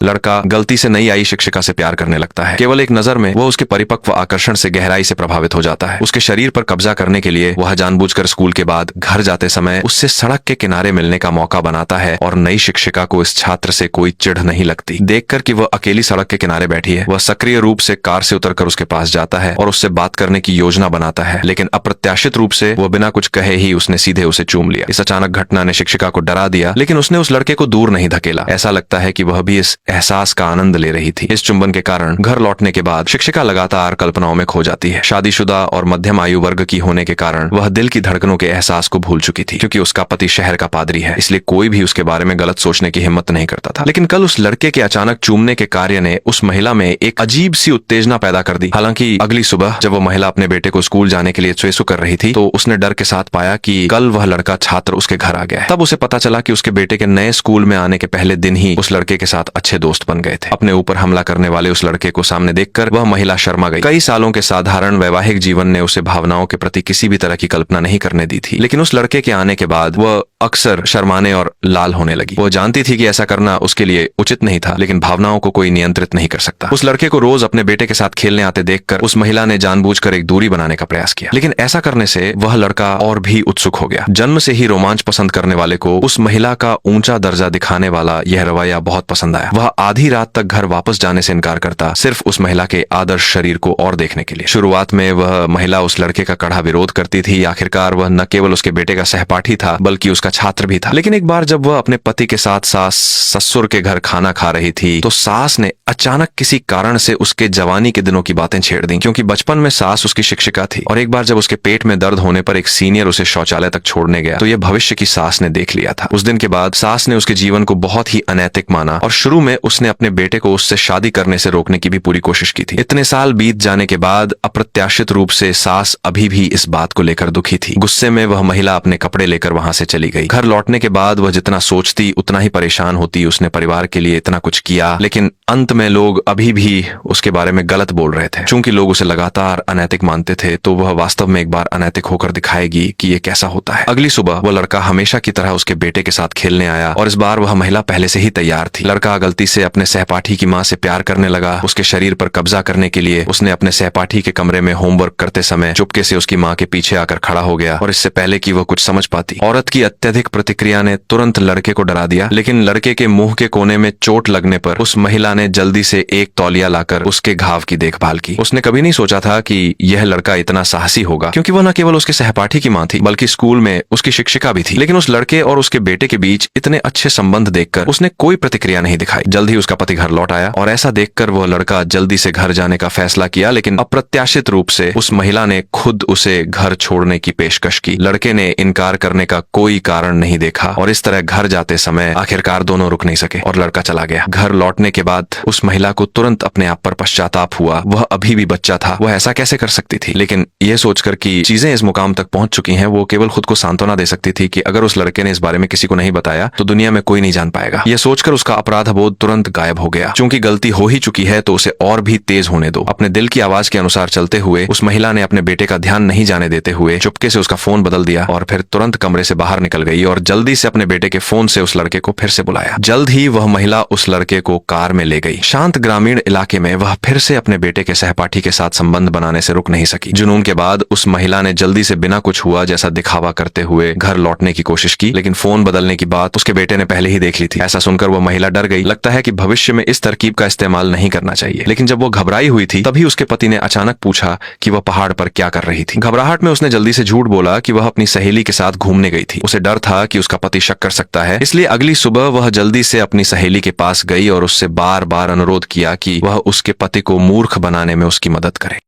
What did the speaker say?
लड़का गलती से नई आई शिक्षिका से प्यार करने लगता है। केवल एक नजर में वह उसके परिपक्व आकर्षण से गहराई से प्रभावित हो जाता है। उसके शरीर पर कब्जा करने के लिए वह जानबूझकर स्कूल के बाद घर जाते समय उससे सड़क के किनारे मिलने का मौका बनाता है और नई शिक्षिका को इस छात्र से कोई चिढ़ नहीं लगती। देखकर कि वह अकेली सड़क के किनारे बैठी है, वह सक्रिय रूप से कार से उतरकर उसके पास जाता है और उससे बात करने की योजना बनाता है, लेकिन अप्रत्याशित रूप से वह बिना कुछ कहे ही उसने सीधे उसे चूम लिया। इस अचानक घटना ने शिक्षिका को डरा दिया, लेकिन उसने उस लड़के को दूर नहीं धकेला। ऐसा लगता है कि वह भी इस एहसास का आनंद ले रही थी। इस चुंबन के कारण घर लौटने के बाद शिक्षिका लगातार कल्पनाओं में खो जाती है। शादीशुदा और मध्यम आयु वर्ग की होने के कारण वह दिल की धड़कनों के एहसास को भूल चुकी थी। क्योंकि उसका पति शहर का पादरी है, इसलिए कोई भी उसके बारे में गलत सोचने की हिम्मत नहीं करता था। लेकिन कल उस लड़के के अचानक चूमने के कार्य ने उस महिला में एक अजीब सी उत्तेजना पैदा कर दी। हालांकि अगली सुबह जब वो महिला अपने बेटे को स्कूल जाने के लिए चुसू कर रही थी, तो उसने डर के साथ पाया कि कल वह लड़का छात्र उसके घर आ गया है। तब उसे पता चला कि उसके बेटे के नए स्कूल में आने के पहले दिन ही उस लड़के के साथ अच्छे दोस्त बन गए थे। अपने ऊपर हमला करने वाले उस लड़के को सामने देखकर वह महिला शर्मा गई। कई सालों के साधारण वैवाहिक जीवन ने उसे भावनाओं के प्रति किसी भी तरह की कल्पना नहीं करने दी थी, लेकिन उस लड़के के आने के बाद वह अक्सर शर्माने और लाल होने लगी। वो जानती थी कि ऐसा करना उसके लिए उचित नहीं था, लेकिन भावनाओं को कोई नियंत्रित नहीं कर सकता। उस लड़के को रोज अपने बेटे के साथ खेलने आते देखकर उस महिला ने जानबूझकर एक दूरी बनाने का प्रयास किया, लेकिन ऐसा करने से वह लड़का और भी उत्सुक हो गया। जन्म से ही रोमांच पसंद करने वाले को उस महिला का ऊंचा दर्जा दिखाने वाला यह रवैया बहुत पसंद आया। वह आधी रात तक घर वापस जाने से इनकार करता, सिर्फ उस महिला के आदर्श शरीर को और देखने के लिए। शुरुआत में वह महिला उस लड़के का कड़ा विरोध करती थी। आखिरकार वह न केवल उसके बेटे का सहपाठी था, बल्कि उसका छात्र भी था। लेकिन एक बार जब वह अपने पति के साथ सास ससुर के घर खाना खा रही थी, तो सास ने अचानक किसी कारण से उसके जवानी के दिनों की बातें छेड़ दी। क्योंकि बचपन में सास उसकी शिक्षिका थी और एक बार जब उसके पेट में दर्द होने पर एक सीनियर उसे शौचालय तक छोड़ने गया, तो यह भविष्य की सास ने देख लिया था। उस दिन के बाद सास ने उसके जीवन को बहुत ही अनैतिक माना और शुरू में उसने अपने बेटे को उससे शादी करने से रोकने की भी पूरी कोशिश की थी। इतने साल बीत जाने के बाद अप्रत्याशित रूप से सास अभी भी इस बात को लेकर दुखी थी। गुस्से में वह महिला अपने कपड़े लेकर वहां से चली गई। घर लौटने के बाद वह जितना सोचती उतना ही परेशान होती। उसने परिवार के लिए इतना कुछ किया, लेकिन अंत में लोग अभी भी उसके बारे में गलत बोल रहे थे। चूंकि लोग उसे लगातार अनैतिक मानते थे, तो वह वास्तव में एक बार अनैतिक होकर दिखाएगी कि ये कैसा होता है। अगली सुबह वह लड़का हमेशा की तरह उसके बेटे के साथ खेलने आया और इस बार वह महिला पहले से ही तैयार थी। लड़का गलती से अपने सहपाठी की मां से प्यार करने लगा। उसके शरीर पर कब्जा करने के लिए उसने अपने सहपाठी के कमरे में होमवर्क करते समय चुपके से उसकी मां के पीछे आकर खड़ा हो गया और इससे पहले कि वह कुछ समझ पाती, औरत की अत्यधिक प्रतिक्रिया ने तुरंत लड़के को डरा दिया। लेकिन लड़के के मुंह के कोने में चोट लगने पर उस महिला ने जल्दी से एक तौलिया लाकर उसके घाव की देखभाल की। उसने कभी नहीं सोचा था कि यह लड़का इतना साहसी होगा, क्योंकि वह न केवल उसके सहपाठी की मां थी, बल्कि स्कूल में उसकी शिक्षिका भी थी। लेकिन उस लड़के और उसके बेटे के बीच इतने अच्छे संबंध देखकर उसने कोई प्रतिक्रिया नहीं दिखाई। जल्द ही उसका पति घर लौट आया और ऐसा देखकर वह लड़का जल्दी से घर जाने का फैसला किया, लेकिन अप्रत्याशित रूप से उस महिला ने खुद उसे घर छोड़ने की पेशकश की। लड़के ने इनकार करने का कोई कारण नहीं देखा और इस तरह घर जाते समय आखिरकार दोनों रुक नहीं सके और लड़का चला गया। घर लौटने के बाद उस महिला को तुरंत अपने आप पर पश्चाताप हुआ। वह अभी भी बच्चा था, वह ऐसा कैसे कर सकती थी। लेकिन यह सोचकर कि चीजें इस मुकाम तक पहुंच चुकी हैं, वो केवल खुद को सांत्वना दे सकती थी कि अगर उस लड़के ने इस बारे में किसी को नहीं बताया तो दुनिया में कोई नहीं जान पाएगा। यह सोचकर उसका अपराध बोध तुरंत गायब हो गया। चूंकि गलती हो ही चुकी है तो उसे और भी तेज होने दो। अपने दिल की आवाज के अनुसार चलते हुए उस महिला ने अपने बेटे का ध्यान नहीं जाने देते हुए चुपके से उसका फोन बदल दिया और फिर तुरंत कमरे से बाहर निकल गई और जल्दी से अपने बेटे के फोन से उस लड़के को फिर से बुलाया। जल्द ही वह महिला उस लड़के को कार में ले गई। शांत ग्रामीण इलाके में वह फिर से अपने बेटे के सहपाठी के साथ संबंध बनाने से रुक नहीं सकी। जुनून के बाद उस महिला ने जल्दी से बिना कुछ हुआ जैसा दिखावा करते हुए घर लौटने की कोशिश की, लेकिन फोन बदलने की बात उसके बेटे ने पहले ही देख ली थी। ऐसा सुनकर वह महिला डर गई। लगता है कि भविष्य में इस तरकीब का इस्तेमाल नहीं करना चाहिए। लेकिन जब वो घबराई हुई थी, तभी उसके पति ने अचानक पूछा कि वह पहाड़ पर क्या कर रही थी। घबराहट में उसने जल्दी से झूठ बोला कि वह अपनी सहेली के साथ घूमने गई थी। उसे डर था कि उसका पति शक कर सकता है, इसलिए अगली सुबह वह जल्दी से अपनी सहेली के पास गई और उससे बार बार अनुरोध किया कि वह उसके पति को मूर्ख बनाने में उसकी मदद करे।